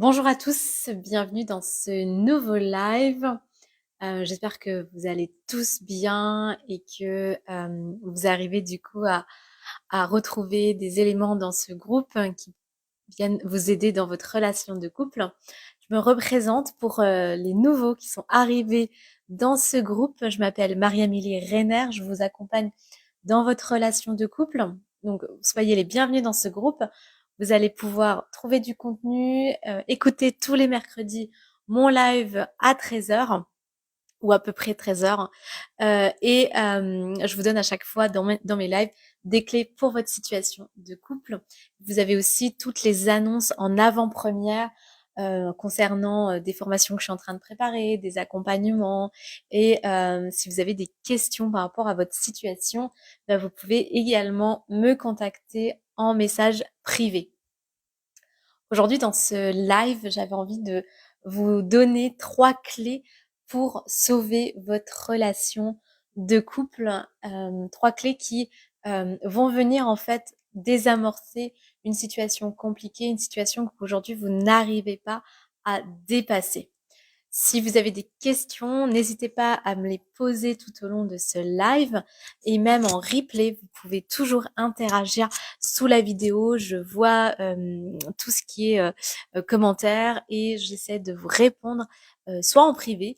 Bonjour à tous, bienvenue dans ce nouveau live. J'espère que vous allez tous bien et que vous arrivez du coup à retrouver des éléments dans ce groupe qui viennent vous aider dans votre relation de couple. Je me représente pour les nouveaux qui sont arrivés dans ce groupe. Je m'appelle Marie-Amélie Reiner, je vous accompagne dans votre relation de couple. Donc, soyez les bienvenus dans ce groupe. Vous allez pouvoir trouver du contenu, écouter tous les mercredis mon live à 13h ou à peu près 13h. Je vous donne à chaque fois dans mes lives des clés pour votre situation de couple. Vous avez aussi toutes les annonces en avant-première concernant des formations que je suis en train de préparer, des accompagnements. Si vous avez des questions par rapport à votre situation, vous pouvez également me contacter en message privé. Aujourd'hui, dans ce live, j'avais envie de vous donner 3 clés pour sauver votre relation de couple. 3 clés qui vont venir en fait désamorcer une situation compliquée, une situation qu'aujourd'hui vous n'arrivez pas à dépasser. Si vous avez des questions, n'hésitez pas à me les poser tout au long de ce live et même en replay, vous pouvez toujours interagir sous la vidéo. Je vois tout ce qui est commentaires et j'essaie de vous répondre soit en privé,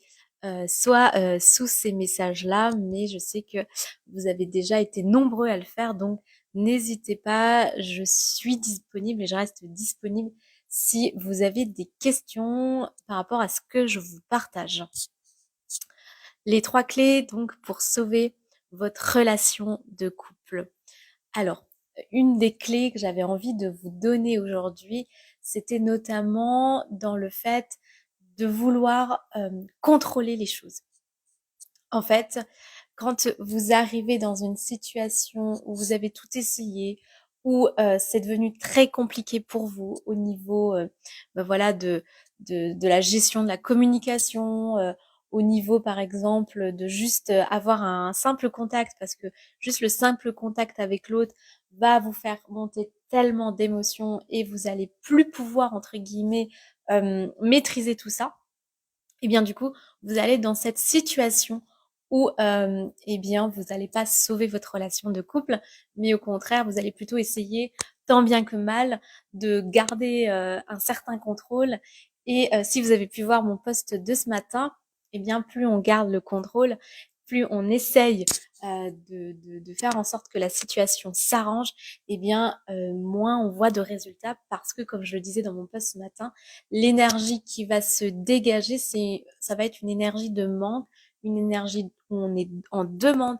soit sous ces messages-là, mais je sais que vous avez déjà été nombreux à le faire, donc n'hésitez pas, je suis disponible et je reste disponible si vous avez des questions par rapport à ce que je vous partage. Les 3 clés donc pour sauver votre relation de couple. Alors, une des clés que j'avais envie de vous donner aujourd'hui, c'était notamment dans le fait de vouloir contrôler les choses. En fait, quand vous arrivez dans une situation où vous avez tout essayé, où c'est devenu très compliqué pour vous au niveau voilà de la gestion de la communication, au niveau par exemple de juste avoir un simple contact, parce que juste le simple contact avec l'autre va vous faire monter tellement d'émotions et vous allez plus pouvoir entre guillemets maîtriser tout ça. Et bien du coup, vous allez dans cette situation où eh bien vous n'allez pas sauver votre relation de couple, mais au contraire, vous allez plutôt essayer tant bien que mal de garder un certain contrôle. Si vous avez pu voir mon post de ce matin, eh bien plus on garde le contrôle, plus on essaye de faire en sorte que la situation s'arrange, eh bien moins on voit de résultats, parce que comme je le disais dans mon post ce matin, l'énergie qui va se dégager, ça va être une énergie de manque, une énergie où on est en demande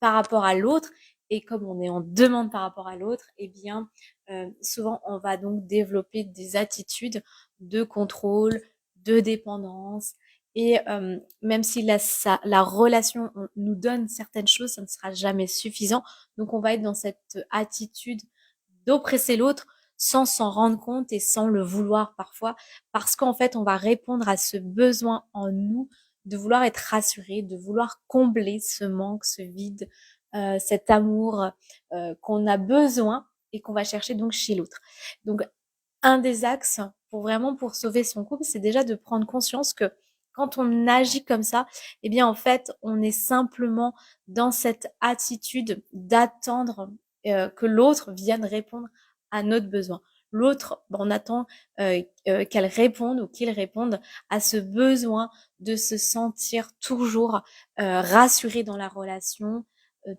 par rapport à l'autre. Et comme on est en demande par rapport à l'autre, eh bien, souvent, on va donc développer des attitudes de contrôle, de dépendance. Même si la relation nous donne certaines choses, ça ne sera jamais suffisant. Donc, on va être dans cette attitude d'oppresser l'autre sans s'en rendre compte et sans le vouloir parfois, parce qu'en fait, on va répondre à ce besoin en nous de vouloir être rassuré, de vouloir combler ce manque, ce vide, cet amour qu'on a besoin et qu'on va chercher donc chez l'autre. Donc, un des axes pour sauver son couple, c'est déjà de prendre conscience que quand on agit comme ça, eh bien en fait, on est simplement dans cette attitude d'attendre que l'autre vienne répondre à notre besoin. L'autre, on attend qu'elle réponde ou qu'il réponde à ce besoin de se sentir toujours rassuré dans la relation,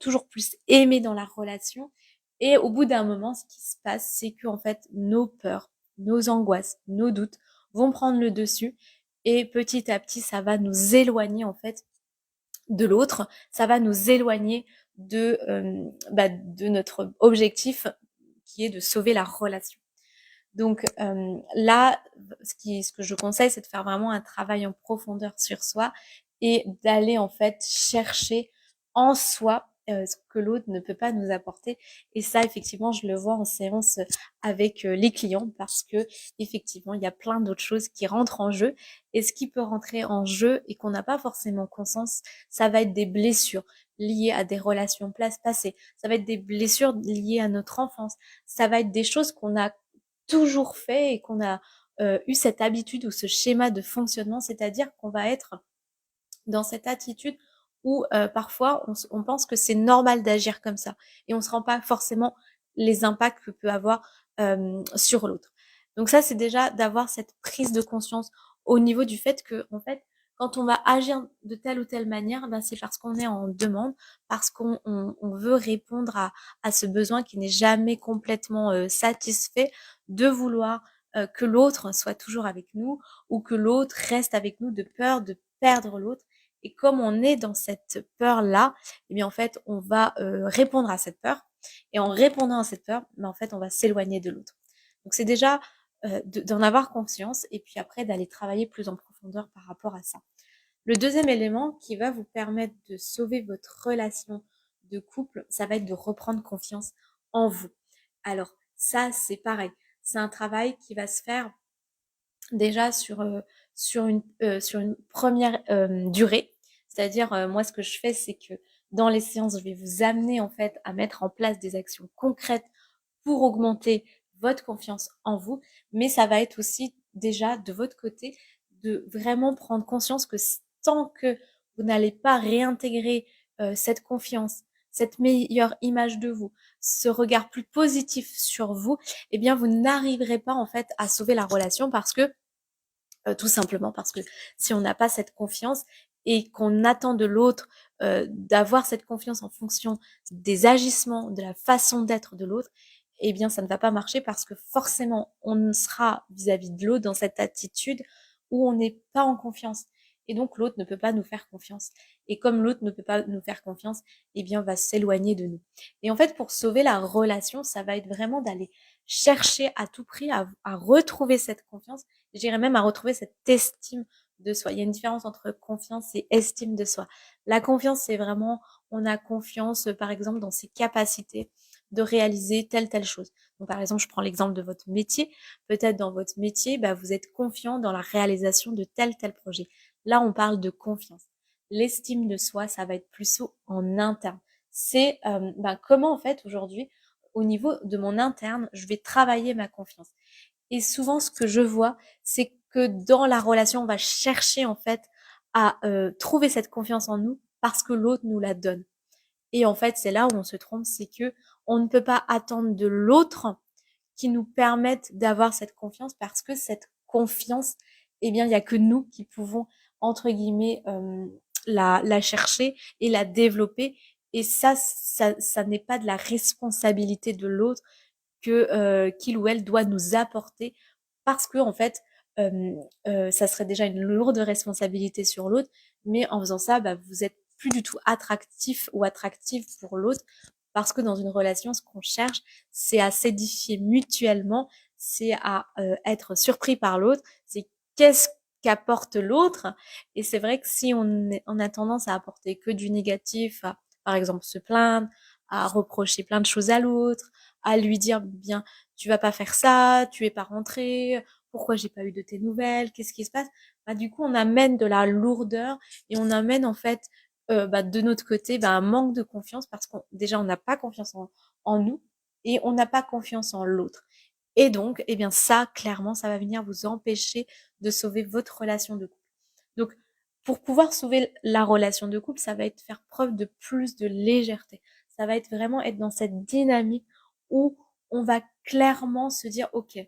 toujours plus aimé dans la relation. Et au bout d'un moment, ce qui se passe, c'est que en fait, nos peurs, nos angoisses, nos doutes vont prendre le dessus, et petit à petit, ça va nous éloigner en fait de l'autre, ça va nous éloigner de notre objectif qui est de sauver la relation. Donc là, ce que je conseille, c'est de faire vraiment un travail en profondeur sur soi et d'aller en fait chercher en soi ce que l'autre ne peut pas nous apporter. Et ça, effectivement, je le vois en séance avec les clients, parce que effectivement, il y a plein d'autres choses qui rentrent en jeu. Et ce qui peut rentrer en jeu et qu'on n'a pas forcément conscience, ça va être des blessures liées à des relations passées. Ça va être des blessures liées à notre enfance. Ça va être des choses qu'on a toujours fait et qu'on a eu cette habitude ou ce schéma de fonctionnement, c'est-à-dire qu'on va être dans cette attitude où parfois on pense que c'est normal d'agir comme ça et on se rend pas forcément les impacts que peut avoir sur l'autre. Donc ça, c'est déjà d'avoir cette prise de conscience au niveau du fait que, en fait, quand on va agir de telle ou telle manière, ben c'est parce qu'on est en demande, parce qu'on veut répondre à ce besoin qui n'est jamais complètement satisfait de vouloir que l'autre soit toujours avec nous ou que l'autre reste avec nous de peur de perdre l'autre. Et comme on est dans cette peur-là, eh bien en fait, on va répondre à cette peur. Et en répondant à cette peur, ben, en fait, on va s'éloigner de l'autre. Donc c'est déjà d'en avoir conscience et puis après d'aller travailler plus en profondeur par rapport à ça. Le deuxième élément qui va vous permettre de sauver votre relation de couple, ça va être de reprendre confiance en vous. Alors ça, c'est pareil. C'est un travail qui va se faire déjà sur une première durée. C'est-à-dire, moi, ce que je fais, c'est que dans les séances, je vais vous amener en fait à mettre en place des actions concrètes pour augmenter votre confiance en vous. Mais ça va être aussi déjà de votre côté de vraiment prendre conscience que tant que vous n'allez pas réintégrer cette confiance, cette meilleure image de vous, ce regard plus positif sur vous, eh bien, vous n'arriverez pas en fait à sauver la relation parce que tout simplement parce que si on n'a pas cette confiance et qu'on attend de l'autre d'avoir cette confiance en fonction des agissements, de la façon d'être de l'autre, eh bien ça ne va pas marcher parce que forcément on sera vis-à-vis de l'autre dans cette attitude où on n'est pas en confiance. Et donc l'autre ne peut pas nous faire confiance. Et comme l'autre ne peut pas nous faire confiance, eh bien on va s'éloigner de nous. Et en fait, pour sauver la relation, ça va être vraiment d'aller chercher à tout prix à retrouver cette confiance, je dirais même à retrouver cette estime de soi. Il y a une différence entre confiance et estime de soi. La confiance, c'est vraiment, on a confiance, par exemple, dans ses capacités de réaliser telle chose. Donc, par exemple, je prends l'exemple de votre métier. Peut-être dans votre métier, bah, vous êtes confiant dans la réalisation de tel projet. Là, on parle de confiance. L'estime de soi, ça va être plus en interne. C'est bah, comment, en fait, aujourd'hui, au niveau de mon interne, je vais travailler ma confiance. Et souvent, ce que je vois, c'est que dans la relation, on va chercher en fait à trouver cette confiance en nous parce que l'autre nous la donne. Et en fait, c'est là où on se trompe, c'est que on ne peut pas attendre de l'autre qui nous permette d'avoir cette confiance parce que cette confiance, eh bien, il y a que nous qui pouvons entre guillemets la chercher et la développer. Et ça n'est pas de la responsabilité de l'autre que qu'il ou elle doit nous apporter parce que en fait ça serait déjà une lourde responsabilité sur l'autre, mais en faisant ça, bah, vous êtes plus du tout attractif ou attractive pour l'autre parce que dans une relation, ce qu'on cherche, c'est à s'édifier mutuellement, c'est à être surpris par l'autre, c'est qu'est-ce qu'apporte l'autre. Et c'est vrai que si on a tendance à apporter que du négatif, à, par exemple se plaindre, à reprocher plein de choses à l'autre, à lui dire bien tu vas pas faire ça, tu es pas rentré, pourquoi j'ai pas eu de tes nouvelles, qu'est-ce qui se passe? Bah du coup on amène de la lourdeur et on amène en fait bah, de notre côté bah, un manque de confiance parce qu'on déjà on n'a pas confiance en nous et on n'a pas confiance en l'autre. Et donc eh bien ça clairement ça va venir vous empêcher de sauver votre relation de couple. Donc pour pouvoir sauver la relation de couple, ça va être faire preuve de plus de légèreté. Ça va être vraiment être dans cette dynamique où on va clairement se dire, OK,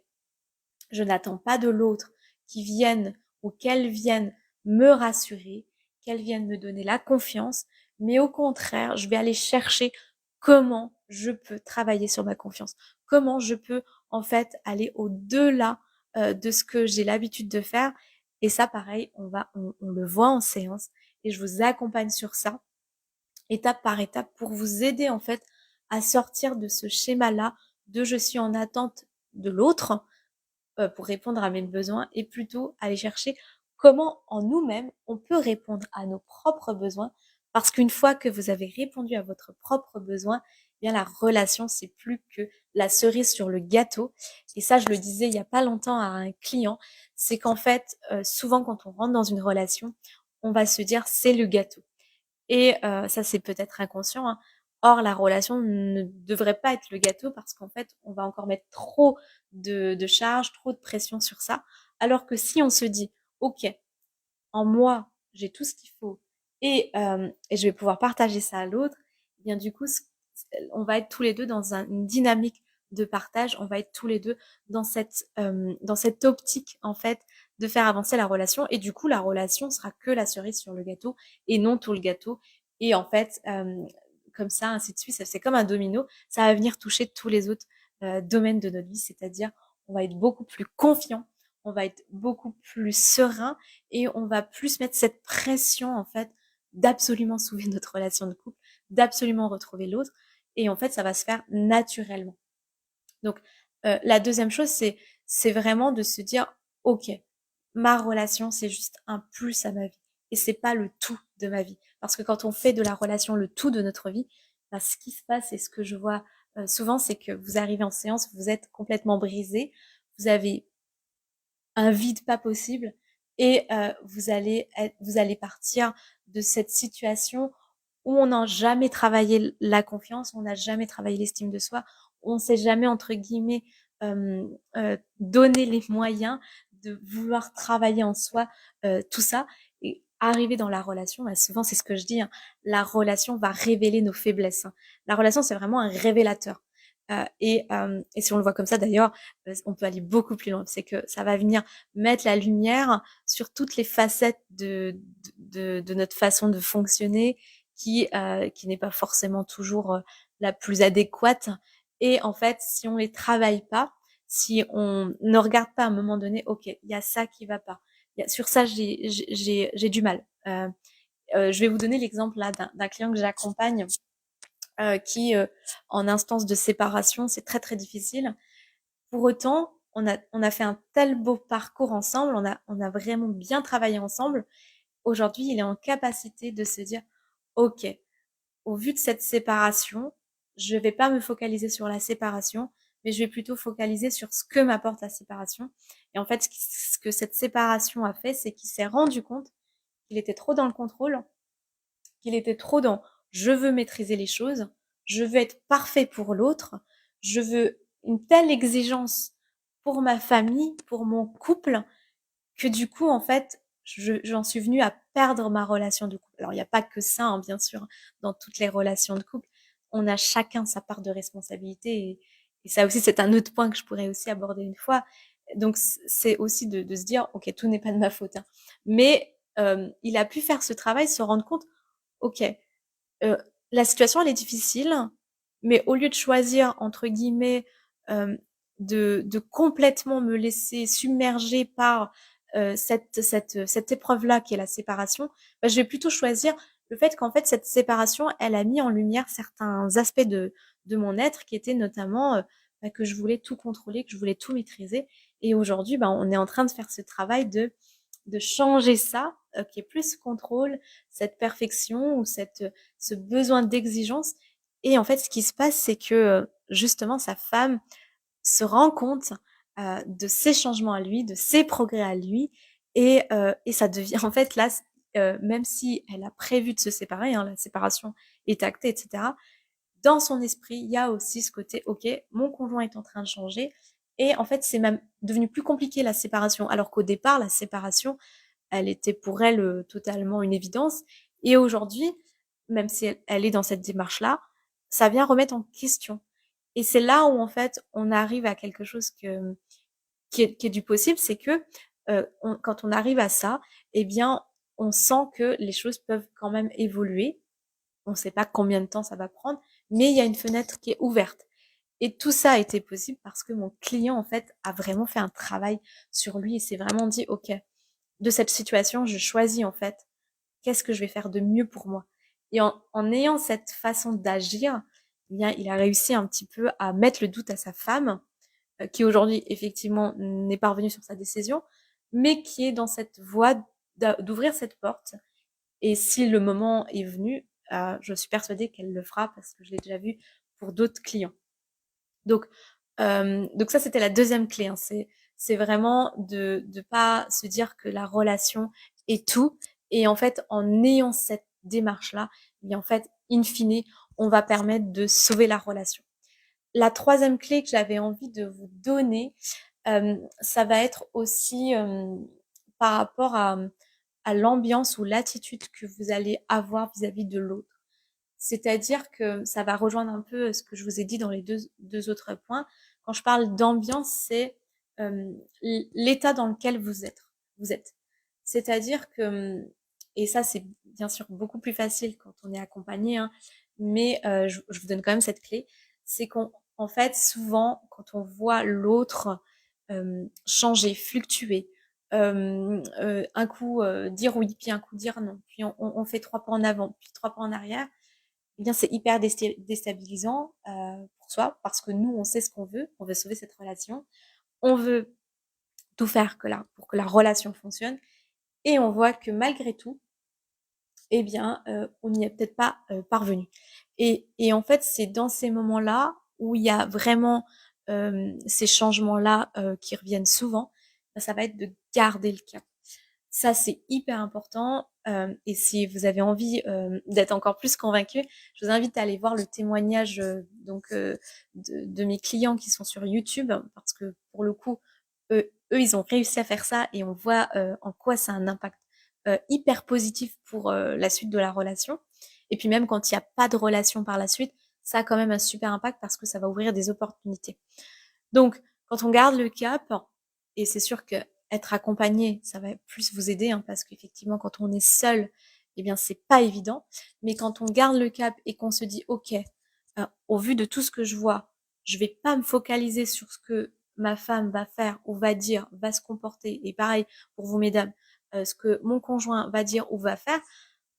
je n'attends pas de l'autre qui vienne ou qu'elle vienne me rassurer, qu'elle vienne me donner la confiance, mais au contraire, je vais aller chercher comment je peux travailler sur ma confiance, comment je peux en fait aller au-delà de ce que j'ai l'habitude de faire. Et ça, pareil, on le voit en séance et je vous accompagne sur ça, étape par étape, pour vous aider en fait à sortir de ce schéma-là de je suis en attente de l'autre pour répondre à mes besoins et plutôt aller chercher comment en nous-mêmes on peut répondre à nos propres besoins parce qu'une fois que vous avez répondu à votre propre besoin, eh bien la relation c'est plus que la cerise sur le gâteau. Et ça je le disais il y a pas longtemps à un client, c'est qu'en fait souvent quand on rentre dans une relation, on va se dire c'est le gâteau. Et ça c'est peut-être inconscient, hein. Or, la relation ne devrait pas être le gâteau parce qu'en fait, on va encore mettre trop de charges, trop de pression sur ça. Alors que si on se dit, OK, en moi, j'ai tout ce qu'il faut et je vais pouvoir partager ça à l'autre, eh bien du coup, on va être tous les deux dans une dynamique de partage, on va être tous les deux dans cette optique en fait de faire avancer la relation et du coup la relation sera que la cerise sur le gâteau et non tout le gâteau et en fait comme ça ainsi de suite, c'est comme un domino, ça va venir toucher tous les autres domaines de notre vie, c'est-à-dire on va être beaucoup plus confiant, on va être beaucoup plus serein et on va plus mettre cette pression en fait d'absolument sauver notre relation de couple, d'absolument retrouver l'autre et en fait ça va se faire naturellement. Donc la deuxième chose c'est vraiment de se dire OK, ma relation c'est juste un plus à ma vie et c'est pas le tout de ma vie parce que quand on fait de la relation le tout de notre vie, bah, ce qui se passe et ce que je vois souvent c'est que vous arrivez en séance, vous êtes complètement brisé, vous avez un vide pas possible et vous allez partir de cette situation où on n'a jamais travaillé la confiance, on n'a jamais travaillé l'estime de soi, on s'est jamais entre guillemets donné les moyens de vouloir travailler en soi tout ça et arriver dans la relation. Bah, souvent c'est ce que je dis, hein, la relation va révéler nos faiblesses, hein. La relation c'est vraiment un révélateur. Et si on le voit comme ça d'ailleurs, on peut aller beaucoup plus loin. C'est que ça va venir mettre la lumière sur toutes les facettes de notre façon de fonctionner qui n'est pas forcément toujours la plus adéquate. Et en fait, si on les travaille pas, si on ne regarde pas à un moment donné, ok, il y a ça qui va pas. Sur ça, j'ai du mal. Je vais vous donner l'exemple là d'un client que j'accompagne qui, en instance de séparation, c'est très très difficile. Pour autant, on a fait un tel beau parcours ensemble, on a vraiment bien travaillé ensemble. Aujourd'hui, il est en capacité de se dire, OK, au vu de cette séparation, je vais pas me focaliser sur la séparation, mais je vais plutôt focaliser sur ce que m'apporte la séparation. Et en fait, ce que cette séparation a fait, c'est qu'il s'est rendu compte qu'il était trop dans le contrôle, qu'il était trop dans je veux maîtriser les choses, je veux être parfait pour l'autre, je veux une telle exigence pour ma famille, pour mon couple, que du coup, en fait, j'en suis venue à perdre ma relation de couple. Alors, il n'y a pas que ça, hein, bien sûr, dans toutes les relations de couple. On a chacun sa part de responsabilité et ça aussi, c'est un autre point que je pourrais aussi aborder une fois. Donc, c'est aussi de se dire, ok, tout n'est pas de ma faute, hein. Mais il a pu faire ce travail, se rendre compte, ok, euh, la situation elle est difficile, mais au lieu de choisir entre guillemets euh, de complètement me laisser submerger par cette épreuve-là qui est la séparation, bah, je vais plutôt choisir le fait qu'en fait cette séparation, elle a mis en lumière certains aspects de mon être qui étaient notamment bah, que je voulais tout contrôler, que je voulais tout maîtriser. Et aujourd'hui, bah, on est en train de faire ce travail de changer ça, qui est plus contrôle, cette perfection ou ce besoin d'exigence. Et en fait, ce qui se passe, c'est que justement, sa femme se rend compte de ses changements à lui, de ses progrès à lui, et ça devient en fait là, même si elle a prévu de se séparer, hein, la séparation est actée, etc. Dans son esprit, il y a aussi ce côté, ok, mon conjoint est en train de changer, et en fait, c'est même devenu plus compliqué la séparation, alors qu'au départ, la séparation, elle était pour elle totalement une évidence. Et aujourd'hui, même si elle est dans cette démarche-là, ça vient remettre en question. Et c'est là où en fait on arrive à quelque chose qui est du possible, c'est que quand on arrive à ça, eh bien on sent que les choses peuvent quand même évoluer. On ne sait pas combien de temps ça va prendre, mais il y a une fenêtre qui est ouverte. Et tout ça a été possible parce que mon client en fait a vraiment fait un travail sur lui et s'est vraiment dit ok, de cette situation, je choisis en fait qu'est-ce que je vais faire de mieux pour moi. Et en ayant cette façon d'agir, eh bien, il a réussi un petit peu à mettre le doute à sa femme, qui aujourd'hui effectivement n'est pas revenue sur sa décision, mais qui est dans cette voie d'ouvrir cette porte. Et si le moment est venu, je suis persuadée qu'elle le fera parce que je l'ai déjà vu pour d'autres clients. Donc, donc ça, c'était la deuxième clé, hein. C'est vraiment de pas se dire que la relation est tout. Et en fait, en ayant cette démarche-là, et en fait, in fine, on va permettre de sauver la relation. La troisième clé que j'avais envie de vous donner, ça va être aussi par rapport à l'ambiance ou l'attitude que vous allez avoir vis-à-vis de l'autre. C'est-à-dire que ça va rejoindre un peu ce que je vous ai dit dans les deux autres points. Quand je parle d'ambiance, c'est l'état dans lequel vous êtes. Vous êtes. C'est-à-dire que, et ça c'est bien sûr beaucoup plus facile quand on est accompagné, hein, mais je vous donne quand même cette clé, c'est qu'en fait souvent quand on voit l'autre changer, fluctuer, un coup dire oui, puis un coup dire non, puis on fait 3 pas en avant, puis 3 pas en arrière, eh bien c'est hyper déstabilisant pour soi parce que nous on sait ce on veut sauver cette relation, on veut tout faire pour que la relation fonctionne et on voit que malgré tout, eh bien on n'y est peut-être pas parvenu. Et en fait c'est dans ces moments-là où il y a vraiment ces changements-là qui reviennent souvent, ben, ça va être de garder le cap. Ça, c'est hyper important. Et si vous avez envie d'être encore plus convaincu, je vous invite à aller voir le témoignage de mes clients qui sont sur YouTube, parce que pour le coup, ils ont réussi à faire ça et on voit en quoi ça a un impact hyper positif pour la suite de la relation. Et puis même quand il n'y a pas de relation par la suite, ça a quand même un super impact parce que ça va ouvrir des opportunités. Donc, quand on garde le cap, et c'est sûr que être accompagné, ça va plus vous aider, hein, parce qu'effectivement, quand on est seul, eh bien, c'est pas évident. Mais quand on garde le cap et qu'on se dit, OK, au vu de tout ce que je vois, je vais pas me focaliser sur ce que ma femme va faire ou va dire, va se comporter. Et pareil pour vous, mesdames, ce que mon conjoint va dire ou va faire.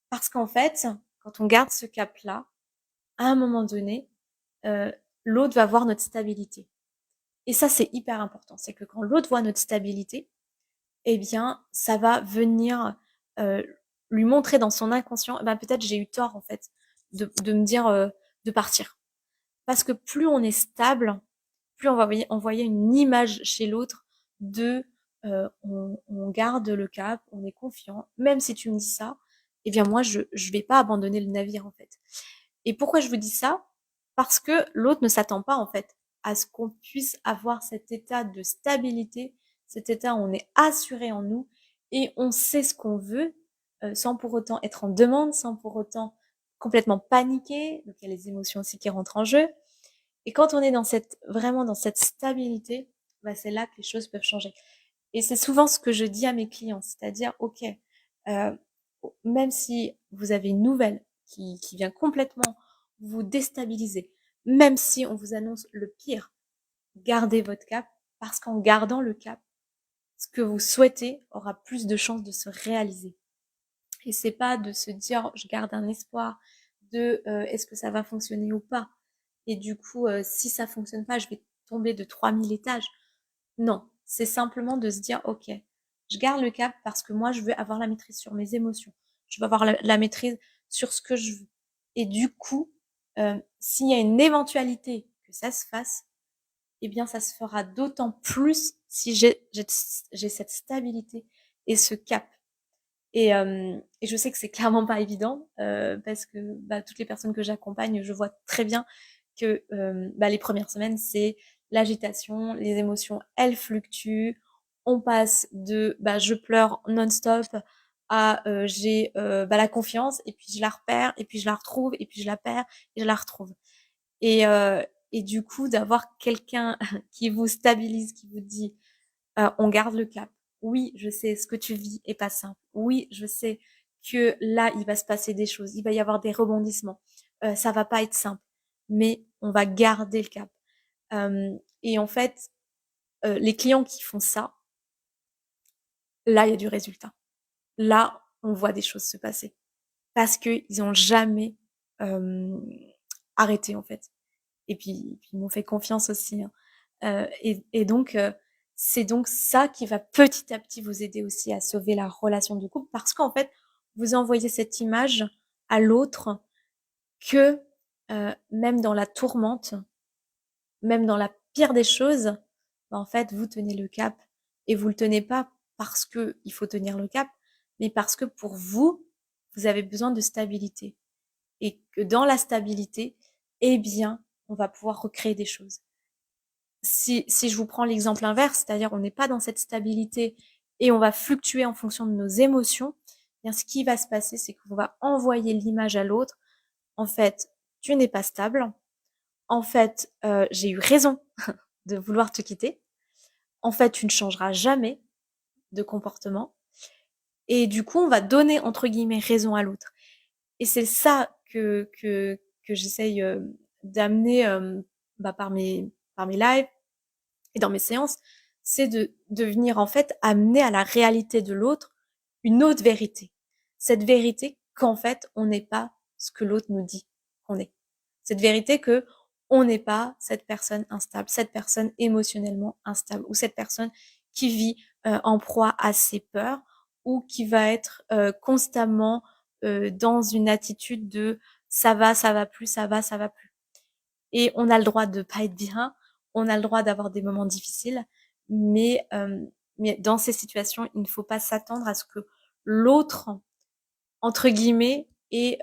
Parce qu'en fait, quand on garde ce cap-là, à un moment donné, euh, l'autre va voir notre stabilité. Et ça, c'est hyper important. C'est que quand l'autre voit notre stabilité, eh bien, ça va venir lui montrer dans son inconscient, eh ben, peut-être j'ai eu tort, en fait, de me dire de partir. Parce que plus on est stable, plus on va envoyer une image chez l'autre de on garde le cap, on est confiant. Même si tu me dis ça, eh bien, moi, je vais pas abandonner le navire, en fait. Et pourquoi je vous dis ça? Parce que l'autre ne s'attend pas, en fait, à ce qu'on puisse avoir cet état de stabilité, cet état où on est assuré en nous et on sait ce qu'on veut, sans pour autant être en demande, sans pour autant complètement paniquer. Donc il y a les émotions aussi qui rentrent en jeu. Et quand on est vraiment dans cette stabilité, bah, c'est là que les choses peuvent changer. Et c'est souvent ce que je dis à mes clients, c'est-à-dire, OK, euh, même si vous avez une nouvelle qui vient complètement vous déstabiliser, même si on vous annonce le pire, gardez votre cap, parce qu'en gardant le cap, ce que vous souhaitez aura plus de chances de se réaliser. Et c'est pas de se dire, je garde un espoir de est-ce que ça va fonctionner ou pas. Et du coup, si ça fonctionne pas, je vais tomber de 3000 étages. Non, c'est simplement de se dire, OK, je garde le cap parce que moi, je veux avoir la maîtrise sur mes émotions. Je veux avoir la maîtrise sur ce que je veux. Et du coup, s'il y a une éventualité que ça se fasse, eh bien, ça se fera d'autant plus si j'ai cette stabilité et ce cap. Et je sais que c'est clairement pas évident parce que bah, toutes les personnes que j'accompagne, je vois très bien que bah, les premières semaines, c'est l'agitation, les émotions, elles fluctuent. On passe de bah, je pleure non-stop à j'ai bah, la confiance et puis je la repère et puis je la retrouve et puis je la perds et je la retrouve. Et, euh, et du coup, d'avoir quelqu'un qui vous stabilise, qui vous dit on garde le cap. Oui, je sais, ce que tu vis est pas simple. Oui, je sais que là, il va se passer des choses, il va y avoir des rebondissements. Ça va pas être simple, mais on va garder le cap. Et en fait, les clients qui font ça, là, il y a du résultat. Là, on voit des choses se passer parce que ils ont jamais euh, arrêté en fait. Et puis ils m'ont fait confiance aussi, hein. Et donc, c'est donc ça qui va petit à petit vous aider aussi à sauver la relation de couple parce qu'en fait, vous envoyez cette image à l'autre que même dans la tourmente, même dans la pire des choses, bah, en fait, vous tenez le cap et vous le tenez pas parce que il faut tenir le cap, mais parce que pour vous, vous avez besoin de stabilité. et que dans la stabilité, eh bien, on va pouvoir recréer des choses. Si je vous prends l'exemple inverse, c'est-à-dire on n'est pas dans cette stabilité et on va fluctuer en fonction de nos émotions, eh bien ce qui va se passer, c'est qu'on va envoyer l'image à l'autre. En fait, tu n'es pas stable. En fait, j'ai eu raison de vouloir te quitter. En fait, tu ne changeras jamais de comportement. Et du coup, on va donner entre guillemets raison à l'autre. Et c'est ça que j'essaye d'amener par mes lives et dans mes séances, c'est de venir en fait amener à la réalité de l'autre une autre vérité. Cette vérité qu'en fait, on n'est pas ce que l'autre nous dit qu'on est. Cette vérité que on n'est pas cette personne instable, cette personne émotionnellement instable, ou cette personne qui vit en proie à ses peurs, ou qui va être constamment dans une attitude de ça va plus, ça va plus. Et on a le droit de pas être bien, on a le droit d'avoir des moments difficiles, mais dans ces situations, il ne faut pas s'attendre à ce que l'autre, entre guillemets, ait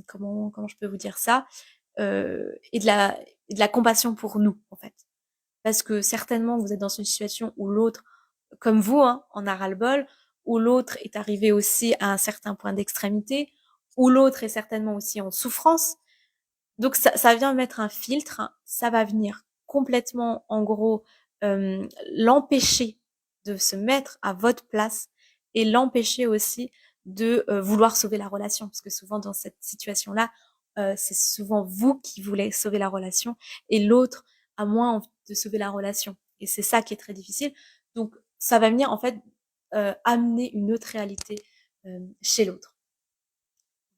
comment je peux vous dire ça, et de la compassion pour nous, en fait. Parce que certainement, vous êtes dans une situation où l'autre, comme vous, hein, en a ras-le-bol, où l'autre est arrivé aussi à un certain point d'extrémité, où l'autre est certainement aussi en souffrance. Donc ça vient mettre un filtre, hein, ça va venir complètement, en gros, l'empêcher de se mettre à votre place et l'empêcher aussi de vouloir sauver la relation. Parce que souvent dans cette situation-là, c'est souvent vous qui voulez sauver la relation et l'autre a moins envie de sauver la relation. Et c'est ça qui est très difficile. Donc ça va venir en fait amener une autre réalité chez l'autre.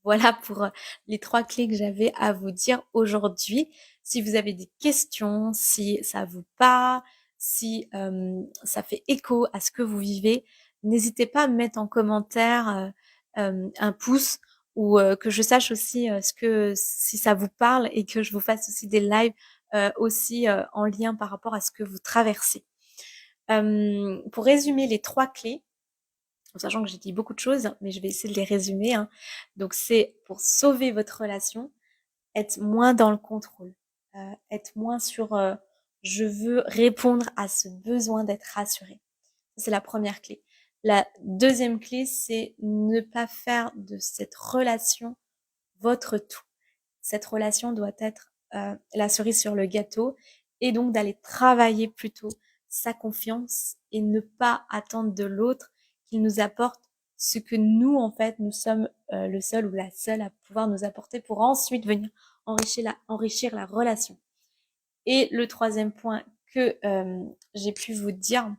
Voilà pour les 3 clés que j'avais à vous dire aujourd'hui. Si vous avez des questions, si ça vous parle, si ça fait écho à ce que vous vivez, n'hésitez pas à me mettre en commentaire un pouce ou que je sache aussi si ça vous parle et que je vous fasse aussi des lives aussi en lien par rapport à ce que vous traversez. Pour résumer les 3 clés, en sachant que j'ai dit beaucoup de choses, mais je vais essayer de les résumer, hein. Donc c'est pour sauver votre relation, être moins dans le contrôle, être moins sur je veux répondre à ce besoin d'être rassuré. C'est la première clé. La deuxième clé, c'est ne pas faire de cette relation votre tout. Cette relation doit être la cerise sur le gâteau et donc d'aller travailler plutôt sa confiance et ne pas attendre de l'autre qu'il nous apporte ce que nous, en fait, nous sommes le seul ou la seule à pouvoir nous apporter pour ensuite venir enrichir la relation. Et le troisième point que j'ai pu vous dire,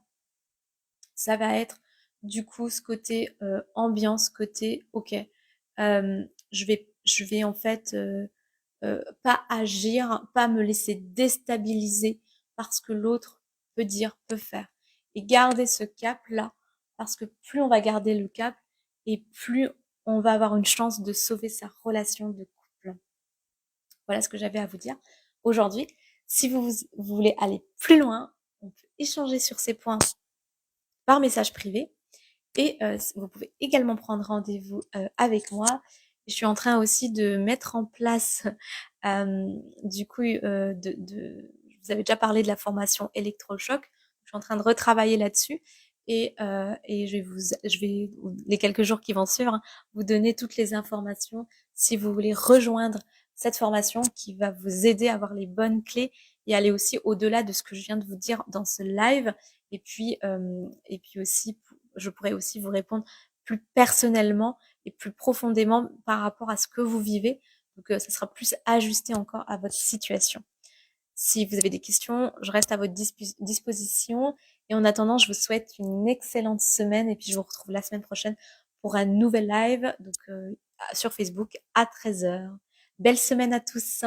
ça va être du coup ce côté ambiance, côté ok, je vais en fait pas agir, pas me laisser déstabiliser parce que l'autre peut dire, peut faire. Et garder ce cap-là, parce que plus on va garder le cap, et plus on va avoir une chance de sauver sa relation de couple. Voilà ce que j'avais à vous dire aujourd'hui. Si vous voulez aller plus loin, on peut échanger sur ces points par message privé. Et vous pouvez également prendre rendez-vous avec moi. Je suis en train aussi de mettre en place, du coup, je vous avais déjà parlé de la formation électrochoc. Je suis en train de retravailler là-dessus et je vais les quelques jours qui vont suivre, hein, vous donner toutes les informations si vous voulez rejoindre cette formation qui va vous aider à avoir les bonnes clés et aller aussi au-delà de ce que je viens de vous dire dans ce live. Et puis aussi, je pourrais aussi vous répondre plus personnellement et plus profondément par rapport à ce que vous vivez. Donc, ça sera plus ajusté encore à votre situation. Si vous avez des questions, je reste à votre disposition. Et en attendant, je vous souhaite une excellente semaine et puis je vous retrouve la semaine prochaine pour un nouvel live donc sur Facebook à 13h. Belle semaine à tous.